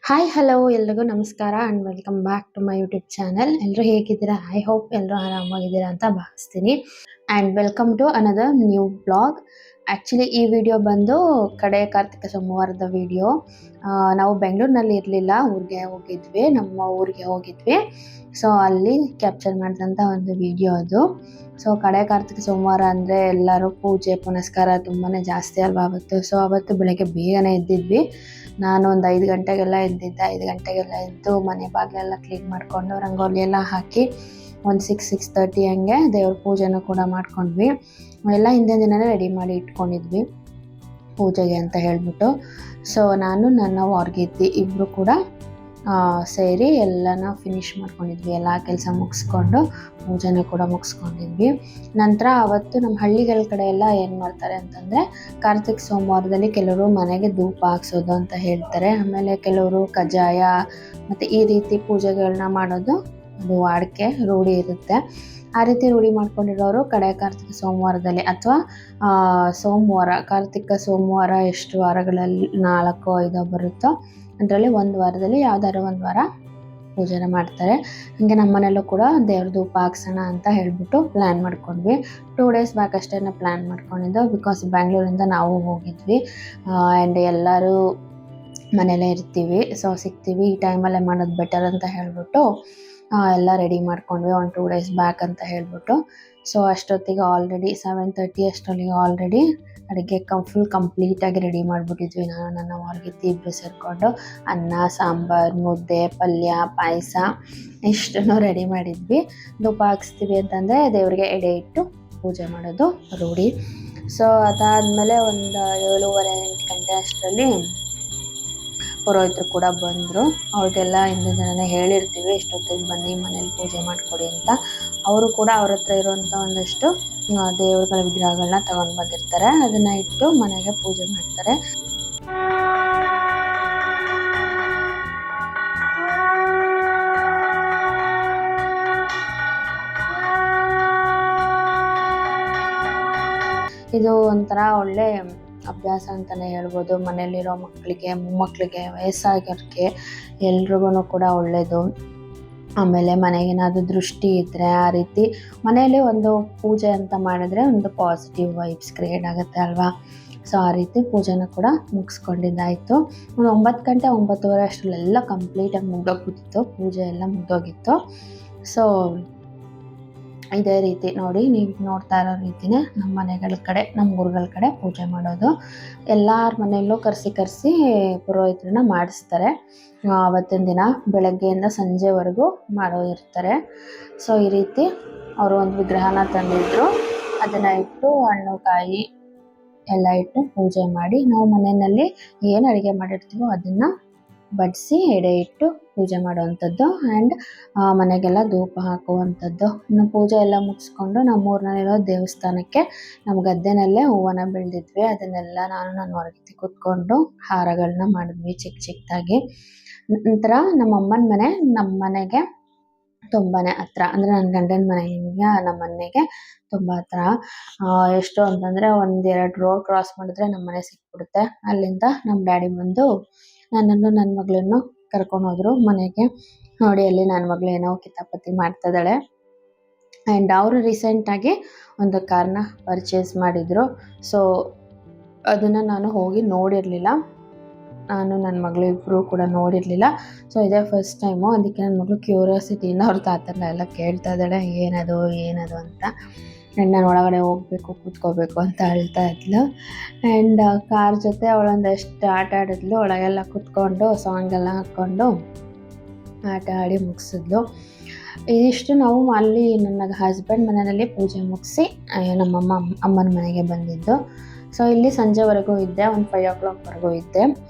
Hi hello ಎಲ್ರಿಗೂ ನಮಸ್ಕಾರ and welcome back to my YouTube channel. ಎಲ್ಲರೂ ಹೇಗಿದ್ದೀರಾ? ಐ ಹೋಪ್ ಎಲ್ಲರೂ ಆರಾಮಾಗಿದ್ದೀರಾ ಅಂತ ಭಾವಿಸ್ತೀನಿ. And welcome to another new blog. Actually ಈ ವಿಡಿಯೋ ಬಂದು ಕಡೆ ಕಾರ್ತಿಕ ಸೋಮವಾರದ ವಿಡಿಯೋ. ನಾವು ಬೆಂಗಳೂರಿನಲ್ಲಿ ಇರಲಿಲ್ಲ, ಊರಿಗೆ ಹೋಗಿದ್ವಿ, ನಮ್ಮ ಊರಿಗೆ ಹೋಗಿದ್ವಿ. ಸೊ ಅಲ್ಲಿ ಕ್ಯಾಪ್ಚರ್ ಮಾಡಿದಂಥ ಒಂದು ವಿಡಿಯೋ ಅದು. ಸೊ ಕಡೆ ಕಾರ್ತಿಕ ಸೋಮವಾರ ಅಂದರೆ ಎಲ್ಲರೂ ಪೂಜೆ ಪುನಸ್ಕಾರ ತುಂಬಾ ಜಾಸ್ತಿ ಅಲ್ವಾ ಅವತ್ತು. ಸೊ ಅವತ್ತು ಬೆಳಗ್ಗೆ ಬೇಗನೆ ಎದ್ದಿದ್ವಿ. ನಾನು ಒಂದು 5 ಗಂಟೆಗೆಲ್ಲ ಎದ್ದಿದ್ದೆ. 5 ಗಂಟೆಗೆಲ್ಲ ಎದ್ದು ಮನೆ ಬಾಗಿಲೆಲ್ಲ ಕ್ಲೀನ್ ಮಾಡಿಕೊಂಡು ರಂಗೋಲಿ ಎಲ್ಲ ಹಾಕಿ ಒಂದು 6:30 ಹಂಗೆ ದೇವ್ರ ಪೂಜೆನೂ ಕೂಡ ಮಾಡ್ಕೊಂಡ್ವಿ. ಎಲ್ಲ ಹಿಂದಿನ ದಿನವೇ ರೆಡಿ ಮಾಡಿ ಇಟ್ಕೊಂಡಿದ್ವಿ ಪೂಜೆಗೆ ಅಂತ ಹೇಳಿಬಿಟ್ಟು. ಸೊ ನಾನು ನನ್ನ ವಾರ್ಗಿದ್ದಿ ಇಬ್ಬರು ಕೂಡ ಸೇರಿ ಎಲ್ಲನ ಫಿನಿಶ್ ಮಾಡ್ಕೊಂಡಿದ್ವಿ. ಎಲ್ಲ ಕೆಲಸ ಮುಗಿಸ್ಕೊಂಡು ಪೂಜೆನ ಕೂಡ ಮುಗಿಸ್ಕೊಂಡಿದ್ವಿ. ನಂತರ ಅವತ್ತು ನಮ್ಮ ಹಳ್ಳಿಗಳ ಕಡೆ ಎಲ್ಲ ಏನು ಮಾಡ್ತಾರೆ ಅಂತಂದರೆ, ಕಾರ್ತಿಕ ಸೋಮವಾರದಲ್ಲಿ ಕೆಲವರು ಮನೆಗೆ ಧೂಪ ಹಾಕ್ಸೋದು ಅಂತ ಹೇಳ್ತಾರೆ. ಆಮೇಲೆ ಕೆಲವರು ಕಜ್ಜಾಯ ಮತ್ತು ಈ ರೀತಿ ಪೂಜೆಗಳನ್ನ ಮಾಡೋದು ಅದು ವಾಡಿಕೆ ರೂಢಿ ಇರುತ್ತೆ. ಆ ರೀತಿ ರೂಢಿ ಮಾಡ್ಕೊಂಡಿರೋರು ಕಡೆ ಕಾರ್ತಿಕ ಸೋಮವಾರದಲ್ಲಿ ಅಥವಾ ಸೋಮವಾರ, ಕಾರ್ತಿಕ ಸೋಮವಾರ ಎಷ್ಟು ವಾರಗಳಲ್ಲಿ 4-5 ಬರುತ್ತೋ ಅದರಲ್ಲಿ ಒಂದು ವಾರದಲ್ಲಿ ಯಾವ್ದಾದ್ರು ಒಂದು ವಾರ ಪೂಜೆನ ಮಾಡ್ತಾರೆ. ಹಾಗೆ ನಮ್ಮ ಮನೆಯಲ್ಲೂ ಕೂಡ ದೇವ್ರ ಧೂಪ ಹಾಕ್ಸೋಣ ಅಂತ ಹೇಳ್ಬಿಟ್ಟು ಪ್ಲ್ಯಾನ್ ಮಾಡ್ಕೊಂಡ್ವಿ. 2 ಡೇಸ್ ಬ್ಯಾಕ್ ಅಷ್ಟೇ ಪ್ಲ್ಯಾನ್ ಮಾಡ್ಕೊಂಡಿದ್ದು. ಬಿಕಾಸ್ ಬ್ಯಾಂಗ್ಳೂರಿಂದ ನಾವು ಹೋಗಿದ್ವಿ ಆ್ಯಂಡ್ ಎಲ್ಲರೂ ಮನೆಯಲ್ಲೇ ಇರ್ತೀವಿ, ಸೊ ಸಿಗ್ತೀವಿ, ಈ ಟೈಮಲ್ಲೇ ಮಾಡೋದು ಬೆಟರ್ ಅಂತ ಹೇಳ್ಬಿಟ್ಟು ಎಲ್ಲ ರೆಡಿ ಮಾಡ್ಕೊಂಡ್ವಿ ಒಂದು 2 ಡೇಸ್ ಬ್ಯಾಕ್ ಅಂತ ಹೇಳ್ಬಿಟ್ಟು. ಸೊ ಅಷ್ಟೊತ್ತಿಗೆ ಆಲ್ರೆಡಿ 7:30 ಅಷ್ಟೊತ್ತಿಗೆ ಆಲ್ರೆಡಿ ಅಡುಗೆ ಫುಲ್ ಕಂಪ್ಲೀಟಾಗಿ ರೆಡಿ ಮಾಡಿಬಿಟ್ಟಿದ್ವಿ. ನಾನು ನನ್ನ ವಾರ್ಗಿತ್ತಿ ಇಬ್ಬರು ಸೇರಿಕೊಂಡು ಅನ್ನ, ಸಾಂಬಾರು, ಮುದ್ದೆ, ಪಲ್ಯ, ಪಾಯಸ ಇಷ್ಟನ್ನು ರೆಡಿ ಮಾಡಿದ್ವಿ. ಧೂಪ ಹಾಕ್ಸ್ತೀವಿ ಅಂತಂದರೆ ದೇವರಿಗೆ ಎಡೆ ಇಟ್ಟು ಪೂಜೆ ಮಾಡೋದು ರೂಢಿ. ಸೊ ಅದಾದಮೇಲೆ ಒಂದು 7:30-8 ಗಂಟೆ ಅಷ್ಟರಲ್ಲಿ ಪುರೋಹಿತರು ಕೂಡ ಬಂದರು. ಅವ್ರಿಗೆಲ್ಲ ಹಿಂದಿನ ದಿನನೇ ಹೇಳಿರ್ತೀವಿ ಎಷ್ಟೊತ್ತಿಗೆ ಬನ್ನಿ ಮನೇಲಿ ಪೂಜೆ ಮಾಡಿಕೊಡಿ ಅಂತ. ಅವರು ಕೂಡ ಅವ್ರ ಹತ್ರ ಇರುವಂಥ ಒಂದಷ್ಟು ದೇವರುಗಳ ವಿಗ್ರಹಗಳನ್ನ ತಗೊಂಡು ಬಂದಿರ್ತಾರೆ. ಅದನ್ನು ಇಟ್ಟು ಮನೆಗೆ ಪೂಜೆ ಮಾಡ್ತಾರೆ. ಇದು ಒಂಥರ ಒಳ್ಳೆ ಅಭ್ಯಾಸ ಅಂತಲೇ ಹೇಳ್ಬೋದು. ಮನೆಯಲ್ಲಿರೋ ಮಕ್ಕಳಿಗೆ, ಮೊಮ್ಮಕ್ಕಳಿಗೆ, ವಯಸ್ಸಾಗಿರೋರಿಗೆ ಎಲ್ರಿಗೂ ಕೂಡ ಒಳ್ಳೆಯದು. ಆಮೇಲೆ ಮನೆಗೇನಾದರೂ ದೃಷ್ಟಿ ಇದ್ದರೆ ಆ ರೀತಿ ಮನೆಯಲ್ಲಿ ಒಂದು ಪೂಜೆ ಅಂತ ಮಾಡಿದ್ರೆ ಒಂದು ಪಾಸಿಟಿವ್ ವೈಬ್ಸ್ ಕ್ರಿಯೇಟ್ ಆಗುತ್ತೆ ಅಲ್ವಾ. ಸೊ ಆ ರೀತಿ ಪೂಜೆನ ಕೂಡ ಮುಗಿಸ್ಕೊಂಡಿದ್ದಾಯಿತು. ಒಂದು 9 ಗಂಟೆ 9:30 ಅಷ್ಟರಲ್ಲೆಲ್ಲ ಕಂಪ್ಲೀಟಾಗಿ ಮುಗ್ದೋಗ್ಬಿಟ್ಟಿತ್ತು, ಪೂಜೆ ಎಲ್ಲ ಮುಗ್ದೋಗಿತ್ತು. ಸೊ ಇದೇ ರೀತಿ ನೋಡಿ, ನೀವು ನೋಡ್ತಾ ಇರೋ ರೀತಿಯೇ ನಮ್ಮ ಮನೆಗಳ ಕಡೆ, ನಮ್ಮ ಊರುಗಳ ಕಡೆ ಪೂಜೆ ಮಾಡೋದು. ಎಲ್ಲರ ಮನೆಯಲ್ಲೂ ಕರೆಸಿ ಪುರೋಹಿತರನ್ನ ಮಾಡಿಸ್ತಾರೆ. ಆವತ್ತಿನ ದಿನ ಬೆಳಗ್ಗೆಯಿಂದ ಸಂಜೆವರೆಗೂ ಮಾಡೋದಿರ್ತಾರೆ. ಸೊ ಈ ರೀತಿ ಅವರು ಒಂದು ವಿಗ್ರಹನ ತಂದಿದ್ರು, ಅದನ್ನು ಇಟ್ಟು ಹಣ್ಣು ಕಾಯಿ ಎಲ್ಲ ಇಟ್ಟು ಪೂಜೆ ಮಾಡಿ ನಾವು ಮನೆಯಲ್ಲಿ ಏನು ಅಡುಗೆ ಮಾಡಿರ್ತೀವೋ ಅದನ್ನು ಬಡಿಸಿ ಎಡೆ ಇಟ್ಟು ಪೂಜೆ ಮಾಡುವಂಥದ್ದು ಆ್ಯಂಡ್ ಮನೆಗೆಲ್ಲ ಧೂಪ ಹಾಕುವಂಥದ್ದು. ಇನ್ನು ಪೂಜೆ ಎಲ್ಲ ಮುಗಿಸ್ಕೊಂಡು ನಮ್ಮೂರಿನಲ್ಲಿರೋ ದೇವಸ್ಥಾನಕ್ಕೆ ನಮ್ಮ ಗದ್ದೆನಲ್ಲೇ ಹೂವನ್ನ ಬೆಳೆದಿದ್ವಿ. ಅದನ್ನೆಲ್ಲ ನಾನು ನನ್ನ ಹೊರಗೆ ಕೂತ್ಕೊಂಡು ಹಾರಗಳನ್ನ ಮಾಡಿದ್ವಿ ಚಿಕ್ಕದಾಗಿ. ನಂತರ ನಮ್ಮ ಅಮ್ಮನ ಮನೆ ನಮ್ಮ ಮನೆಗೆ ತುಂಬಾ ಹತ್ರ, ಅಂದರೆ ನನ್ನ ಗಂಡನ ಮನೆಯಿಂದ ನಮ್ಮ ಮನೆಗೆ ತುಂಬ ಹತ್ರ. ಎಷ್ಟು ಅಂತಂದರೆ 1-2 ರೋಡ್ ಕ್ರಾಸ್ ಮಾಡಿದ್ರೆ ನಮ್ಮ ಮನೆ ಸಿಕ್ಬಿಡುತ್ತೆ. ಅಲ್ಲಿಂದ ನಮ್ಮ ಡ್ಯಾಡಿ ಬಂದು ನನ್ನನ್ನು ನನ್ನ ಮಗಳನ್ನು ಕರ್ಕೊಂಡು ಹೋದರು ಮನೆಗೆ. ನೋಡಿ ಅಲ್ಲಿ ನನ್ನ ಮಗಳು ಏನೋ ಕಿತಾಪತಿ ಮಾಡ್ತಾ ಇದ್ದಾಳೆ. ಆ್ಯಂಡ್ ಅವರು ರೀಸೆಂಟಾಗಿ ಒಂದು ಕಾರ್ನ ಪರ್ಚೇಸ್ ಮಾಡಿದರು. ಸೊ ಅದನ್ನು ನಾನು ಹೋಗಿ ನೋಡಿರಲಿಲ್ಲ, ನಾನು ನನ್ನ ಮಗಳು ಇಬ್ಬರು ಕೂಡ ನೋಡಿರಲಿಲ್ಲ. ಸೊ ಇದೇ ಫಸ್ಟ್ ಟೈಮು. ಅದಕ್ಕೆ ನನ್ನ ಮಗಳು ಕ್ಯೂರಿಯಾಸಿಟಿಯಿಂದ ಅವ್ರ ತಾತನ ಎಲ್ಲ ಕೇಳ್ತಾ ಇದ್ದಾಳೆ ಏನದು ಅಂತ. ಆ್ಯಂಡ್ ನಾನು ಒಳಗಡೆ ಹೋಗಬೇಕು, ಕೂತ್ಕೋಬೇಕು ಅಂತ ಹೇಳ್ತಾ ಇದ್ಲು. ಆ್ಯಂಡ್ ಕಾರ್ ಜೊತೆ ಅವಳೊಂದಷ್ಟು ಆಟ ಆಡಿದ್ಲು. ಒಳಗೆಲ್ಲ ಕೂತ್ಕೊಂಡು ಸಾಂಗೆಲ್ಲ ಹಾಕ್ಕೊಂಡು ಆಟ ಆಡಿ ಮುಗಿಸಿದ್ಲು. ಇದಿಷ್ಟು ನಾವು ಅಲ್ಲಿ ನನ್ನ ಹಸ್ಬೆಂಡ್ ಮನೆಯಲ್ಲಿ ಪೂಜೆ ಮುಗಿಸಿ ಅಮ್ಮನ ಮನೆಗೆ ಬಂದಿದ್ದು. ಸೊ ಇಲ್ಲಿ ಸಂಜೆವರೆಗೂ ಇದ್ದೆ, ಒಂದು 5 o'clockವರೆಗೂ ಇದ್ದೆ.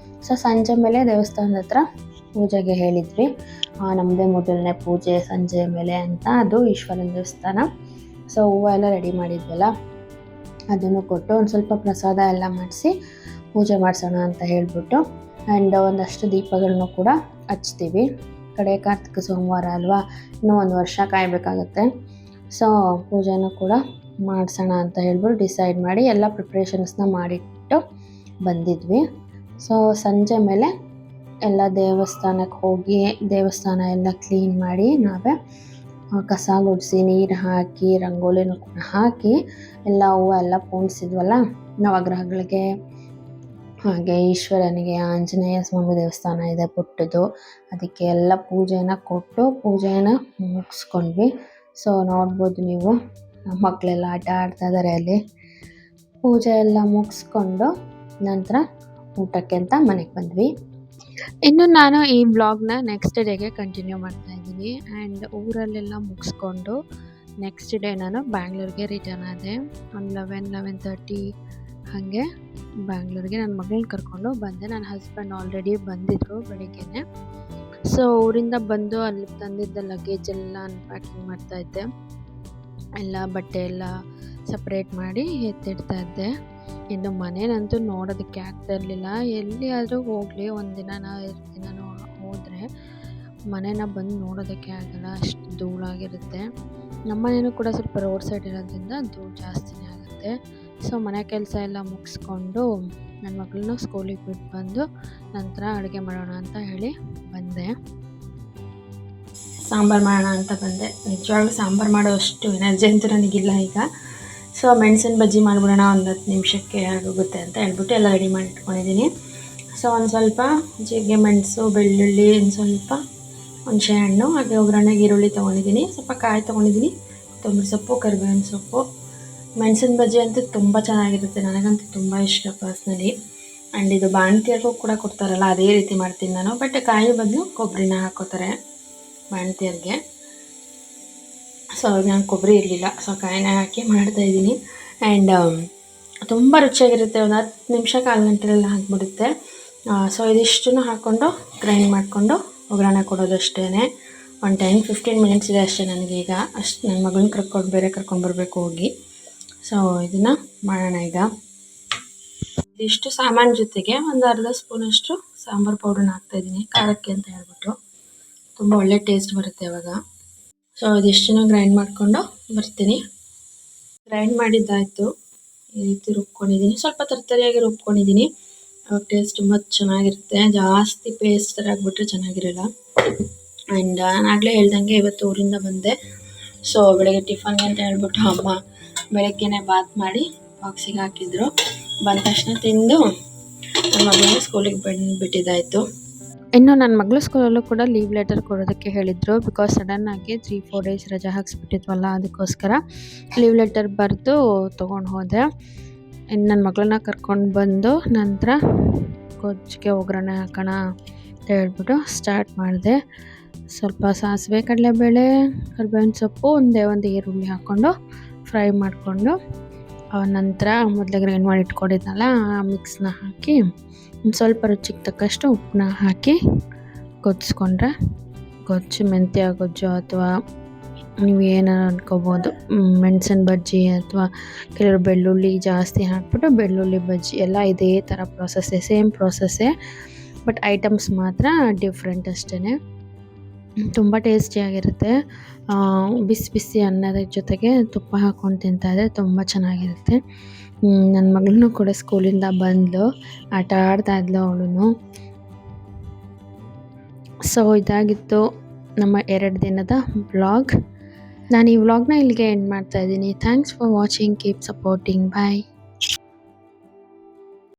ಸೊ ಸಂಜೆ ಮೇಲೆ ದೇವಸ್ಥಾನದ ಹತ್ರ ಪೂಜೆಗೆ ಹೇಳಿದ್ವಿ. ನಮ್ಮದೇ ಮೊದಲನೇ ಪೂಜೆ ಸಂಜೆ ಮೇಲೆ ಅಂತ. ಅದು ಈಶ್ವರನ ದೇವಸ್ಥಾನ. ಸೊ ಹೂವು ಎಲ್ಲ ರೆಡಿ ಮಾಡಿದ್ವಲ್ಲ, ಅದನ್ನು ಕೊಟ್ಟು ಒಂದು ಸ್ವಲ್ಪ ಪ್ರಸಾದ ಎಲ್ಲ ಮಾಡಿಸಿ ಪೂಜೆ ಮಾಡಿಸೋಣ ಅಂತ ಹೇಳಿಬಿಟ್ಟು ಆ್ಯಂಡ್ ಒಂದಷ್ಟು ದೀಪಗಳನ್ನು ಕೂಡ ಹಚ್ತೀವಿ. ಕಡೆ ಕಾರ್ತಿಕ ಸೋಮವಾರ ಅಲ್ವಾ, ಇನ್ನೂ 1 ವರ್ಷ ಕಾಯಬೇಕಾಗತ್ತೆ. ಸೊ ಪೂಜೆನೂ ಕೂಡ ಮಾಡಿಸೋಣ ಅಂತ ಹೇಳ್ಬಿಟ್ಟು ಡಿಸೈಡ್ ಮಾಡಿ ಎಲ್ಲ ಪ್ರಿಪ್ರೇಷನ್ಸ್ನ ಮಾಡಿಟ್ಟು ಬಂದಿದ್ವಿ. ಸೊ ಸಂಜೆ ಮೇಲೆ ಎಲ್ಲ ದೇವಸ್ಥಾನಕ್ಕೆ ಹೋಗಿ ದೇವಸ್ಥಾನ ಎಲ್ಲ ಕ್ಲೀನ್ ಮಾಡಿ ನಾವೇ ಕಸ ಗುಡಿಸಿ ನೀರು ಹಾಕಿ ರಂಗೋಲಿನೂ ಕೂಡ ಹಾಕಿ ಎಲ್ಲ ಹೂವು ಎಲ್ಲ ಪೋಣಿಸಿದ್ವಲ್ಲ ನವಗ್ರಹಗಳಿಗೆ. ಹಾಗೆ ಈಶ್ವರನಿಗೆ ಆಂಜನೇಯ ಸ್ವಾಮಿ ದೇವಸ್ಥಾನ ಇದೆ ಪುಟ್ಟದು, ಅದಕ್ಕೆ ಎಲ್ಲ ಪೂಜೆನ ಕೊಟ್ಟು ಪೂಜೆನ ಮುಗಿಸ್ಕೊಂಡ್ವಿ. ಸೊ ನೋಡ್ಬೋದು ನೀವು ಮಕ್ಕಳೆಲ್ಲ ಆಟ ಆಡ್ತಾ ಇದ್ದಾರೆ ಅಲ್ಲಿ. ಪೂಜೆ ಎಲ್ಲ ಮುಗಿಸ್ಕೊಂಡು ನಂತರ ಊಟಕ್ಕೆ ಅಂತ ಮನೆಗೆ ಬಂದ್ವಿ. ಇನ್ನು ನಾನು ಈ ವ್ಲಾಗ್ನ ನೆಕ್ಸ್ಟ್ ಡೇಗೆ ಕಂಟಿನ್ಯೂ ಮಾಡ್ತಾ ಇದ್ದೀನಿ. ಆ್ಯಂಡ್ ಊರಲ್ಲೆಲ್ಲ ಮುಗಿಸ್ಕೊಂಡು ನೆಕ್ಸ್ಟ್ ಡೇ ನಾನು ಬ್ಯಾಂಗ್ಳೂರಿಗೆ ರಿಟರ್ನ್ ಆದೆ. ಒಂದು 11:30 ಹಾಗೆ ಬ್ಯಾಂಗ್ಳೂರಿಗೆ ನನ್ನ ಮಗಳನ್ನ ಕರ್ಕೊಂಡು ಬಂದೆ. ನನ್ನ ಹಸ್ಬೆಂಡ್ ಆಲ್ರೆಡಿ ಬಂದಿದ್ದರು ಬೆಳಿಗ್ಗೆನೆ. ಸೊ ಊರಿಂದ ಬಂದು ಅಲ್ಲಿ ತಂದಿದ್ದ ಲಗೇಜ್ ಎಲ್ಲ ಅನ್ಪ್ಯಾಕಿಂಗ್ ಮಾಡ್ತಾಯಿದ್ದೆ. ಎಲ್ಲ ಬಟ್ಟೆ ಎಲ್ಲ ಸಪ್ರೇಟ್ ಮಾಡಿ ಎತ್ತಿಡ್ತಾ ಇದ್ದೆ. ಇನ್ನು ಮನೇನಂತೂ ನೋಡೋದಕ್ಕೆ ಆಗ್ತಾ ಇರಲಿಲ್ಲ. ಎಲ್ಲಿಯಾದರೂ ಹೋಗಲಿ ಒಂದಿನ 2 ದಿನ ಹೋದರೆ ಮನೇನ ಬಂದು ನೋಡೋದಕ್ಕೆ ಆಗಲ್ಲ, ಅಷ್ಟು ಧೂಳಾಗಿರುತ್ತೆ. ನಮ್ಮ ಮನೇನೂ ಕೂಡ ಸ್ವಲ್ಪ ರೋಡ್ ಸೈಡ್ ಇರೋದ್ರಿಂದ ಧೂಳು ಜಾಸ್ತಿನೇ ಆಗುತ್ತೆ. ಸೊ ಮನೆ ಕೆಲಸ ಎಲ್ಲ ಮುಗಿಸ್ಕೊಂಡು ನನ್ನ ಮಗಳನ್ನ ಸ್ಕೂಲಿಗೆ ಬಿಟ್ಟು ಬಂದು ನಂತರ ಅಡುಗೆ ಮಾಡೋಣ ಅಂತ ಹೇಳಿ ಬಂದೆ. ಸಾಂಬಾರು ಮಾಡೋಣ ಅಂತ ಬಂದೆ. ನಿಜವಾಗ್ಲೂ ಸಾಂಬಾರು ಮಾಡೋ ಅಷ್ಟು ಎನರ್ಜಿ ಅಂತೂ ನನಗಿಲ್ಲ ಈಗ. ಸೊ ಮೆಣಸಿನ ಬಜ್ಜಿ ಮಾಡಿಬಿಡೋಣ, ಒಂದು 10 ನಿಮಿಷಕ್ಕೆ ಆಗೋಗುತ್ತೆ ಅಂತ ಹೇಳ್ಬಿಟ್ಟು ಎಲ್ಲ ರೆಡಿ ಮಾಡಿ ಇಟ್ಕೊಂಡಿದ್ದೀನಿ. ಸೊ ಒಂದು ಸ್ವಲ್ಪ ಜೀರಿಗೆ ಮೆಣಸು ಬೆಳ್ಳುಳ್ಳಿ, ಒಂದು ಸ್ವಲ್ಪ ಹುಣಸೆ ಹಣ್ಣು, ಹಾಗೆ ಒಗ್ಗರಣೆಗೆ ಈರುಳ್ಳಿ ತೊಗೊಂಡಿದ್ದೀನಿ, ಸ್ವಲ್ಪ ಕಾಯಿ ತೊಗೊಂಡಿದ್ದೀನಿ, ಕೊತ್ತಂಬರಿ ಸೊಪ್ಪು, ಕರಿಬೇವಿನ ಸೊಪ್ಪು. ಮೆಣಸಿನ ಬಜ್ಜಿ ಅಂತೂ ತುಂಬ ಚೆನ್ನಾಗಿರುತ್ತೆ, ನನಗಂತೂ ತುಂಬ ಇಷ್ಟ ಪರ್ಸ್ನಲಿ. ಆ್ಯಂಡ್ ಇದು ಬಾಣಂತಿಯರಿಗೂ ಕೂಡ ಕೊಡ್ತಾರಲ್ಲ ಅದೇ ರೀತಿ ಮಾಡ್ತೀನಿ ನಾನು. ಬಟ್ ಕಾಯಿ ಬದಲು ಕೊಬ್ಬರಿನ ಹಾಕೋತಾರೆ ಬಾಣಂತಿಯರಿಗೆ. ಸೊ ನಾನು ಕೊಬ್ಬರಿ ಇರಲಿಲ್ಲ, ಸೊ ಕಾಯಿನ ಹಾಕಿ ಮಾಡ್ತಾಯಿದ್ದೀನಿ. ಆ್ಯಂಡ್ ತುಂಬ ರುಚಿಯಾಗಿರುತ್ತೆ. ಒಂದು 10 ನಿಮಿಷ ಕಾಲು ಗಂಟೆಲೆಲ್ಲ ಹಾಕಿಬಿಡುತ್ತೆ. ಸೊ ಇದಿಷ್ಟನ್ನು ಹಾಕ್ಕೊಂಡು ಗ್ರೈಂಡ್ ಮಾಡಿಕೊಂಡು ಒಗ್ಗರಣೆ ಕೊಡೋದು ಅಷ್ಟೇ. ಒಂದು 10-15 ಮಿನಿಟ್ಸ್ ಇದೆ ಅಷ್ಟೇ ನನಗೀಗ. ಅಷ್ಟು ನನ್ನ ಮಗಳನ್ನ ಕರ್ಕೊಂಡ್ಬರ್ಬೇಕು ಹೋಗಿ. ಸೊ ಇದನ್ನು ಮಾಡೋಣ ಈಗ. ಇದಿಷ್ಟು ಸಾಮಾನು ಜೊತೆಗೆ ಒಂದು ಅರ್ಧ ಸ್ಪೂನಷ್ಟು ಸಾಂಬಾರು ಪೌಡ್ರನ್ನ ಹಾಕ್ತಾಯಿದ್ದೀನಿ, ಖಾರಕ್ಕೆ ಅಂತ ಹೇಳ್ಬಿಟ್ಟು. ತುಂಬ ಒಳ್ಳೆ ಟೇಸ್ಟ್ ಬರುತ್ತೆ ಅವಾಗ. ಸೊ ಇದಿಷ್ಟನ್ನು ಗ್ರೈಂಡ್ ಮಾಡಿಕೊಂಡು ಬರ್ತೀನಿ. ಗ್ರೈಂಡ್ ಮಾಡಿದ್ದಾಯಿತು, ಈ ರೀತಿ ರುಬ್ಕೊಂಡಿದ್ದೀನಿ. ಸ್ವಲ್ಪ ತರ್ತರಿಯಾಗಿ ರುಬ್ಕೊಂಡಿದ್ದೀನಿ, ಅವಾಗ ಟೇಸ್ಟ್ ತುಂಬ ಚೆನ್ನಾಗಿರುತ್ತೆ. ಜಾಸ್ತಿ ಪೇಸ್ಟ್ ಥರ ಆಗಿಬಿಟ್ರೆ ಚೆನ್ನಾಗಿರಲ್ಲ. ಆ್ಯಂಡ್ ನಾನಾಗಲೇ ಹೇಳ್ದಂಗೆ ಇವತ್ತು ಊರಿಂದ ಬಂದೆ. ಸೊ ಬೆಳಗ್ಗೆ ಟಿಫನ್ಗೆ ಅಂತ ಹೇಳ್ಬಿಟ್ಟು ಅಮ್ಮ ಬೆಳಗ್ಗೆನೇ ಬಾತ್ ಮಾಡಿ ಬಾಕ್ಸಿಗೆ ಹಾಕಿದ್ರು. ಬಂದ ತಕ್ಷಣ ತಿಂದು ನನ್ನ ಮಗಳನ್ನ ಸ್ಕೂಲಿಗೆ ಬಿಟ್ಟಿದ್ದಾಯಿತು. ಇನ್ನು ನನ್ನ ಮಗಳು ಸ್ಕೂಲಲ್ಲೂ ಕೂಡ ಲೀವ್ ಲೆಟರ್ ಕೊಡೋದಕ್ಕೆ ಹೇಳಿದರು. ಬಿಕಾಸ್ ಸಡನ್ನಾಗಿ 3-4 ಡೇಸ್ ರಜೆ ಹಾಕ್ಸ್ಬಿಟ್ಟಿದ್ವಲ್ಲ, ಅದಕ್ಕೋಸ್ಕರ ಲೀವ್ ಲೆಟರ್ ಬರೆದು ತೊಗೊಂಡು ಹೋದೆ. ಇನ್ನು ನನ್ನ ಮಗಳನ್ನ ಕರ್ಕೊಂಡು ಬಂದು ನಂತರ ಗೊಜ್ಜಿಗೆ ಒಗ್ಗರಣೆ ಹಾಕೋಣ ಅಂತ ಹೇಳ್ಬಿಟ್ಟು ಸ್ಟಾರ್ಟ್ ಮಾಡಿದೆ. ಸ್ವಲ್ಪ ಸಾಸಿವೆ, ಕಡಲೆಬೇಳೆ, ಕರಿಬೇವಿನ ಸೊಪ್ಪು, ಒಂದು ಈರುಳ್ಳಿ ಹಾಕ್ಕೊಂಡು ಫ್ರೈ ಮಾಡಿಕೊಂಡು ನಂತರ ಮೊದಲೇ ಗ್ರೈಂಡ್ ಮಾಡಿ ಇಟ್ಕೊಂಡಿದ್ನಲ್ಲ ಆ ಮಿಕ್ಸ್ನ ಹಾಕಿ ಒಂದು ಸ್ವಲ್ಪ ರುಚಿಗೆ ತಕ್ಕಷ್ಟು ಉಪ್ಪನ್ನ ಹಾಕಿ ಗೊಜ್ಜಿಸ್ಕೊಂಡ್ರೆ ಗೊಜ್ಜು, ಮೆಂತ್ಯ ಗೊಜ್ಜು ಅಥವಾ ನೀವು ಏನಾರು ಅಂದ್ಕೋಬೋದು, ಮೆಣಸಿನ ಬಜ್ಜಿ ಅಥವಾ ಕೆಲವರು ಬೆಳ್ಳುಳ್ಳಿ ಜಾಸ್ತಿ ಹಾಕ್ಬಿಟ್ಟು ಬೆಳ್ಳುಳ್ಳಿ ಬಜ್ಜಿ ಎಲ್ಲ ಇದೇ ಥರ ಪ್ರೋಸೆಸ್ಸೇ, ಸೇಮ್ ಪ್ರೋಸೆಸ್ಸೇ. ಬಟ್ ಐಟಮ್ಸ್ ಮಾತ್ರ ಡಿಫ್ರೆಂಟ್ ಅಷ್ಟೇ. ತುಂಬ ಟೇಸ್ಟಿಯಾಗಿರುತ್ತೆ. ಬಿಸಿ ಬಿಸಿ ಅನ್ನದ ಜೊತೆಗೆ ತುಪ್ಪ ಹಾಕ್ಕೊಂಡು ತಿಂತಾಯಿದ್ರೆ ತುಂಬ ಚೆನ್ನಾಗಿರುತ್ತೆ. ನನ್ನ ಮಗಳನ್ನೂ ಕೂಡ ಸ್ಕೂಲಿಂದ ಬಂದಳು, ಆಟ ಆಡ್ತಾ ಇದ್ಲು ಅವಳು. ಸೊ ಇದಾಗಿತ್ತು ನಮ್ಮ 2 ದಿನದ ವ್ಲಾಗ್. ನಾನು ಈ ವ್ಲಾಗ್ನ ಇಲ್ಲಿಗೆ ಎಂಡ್ ಮಾಡ್ತಾಯಿದ್ದೀನಿ. Thanks for watching, keep supporting, bye.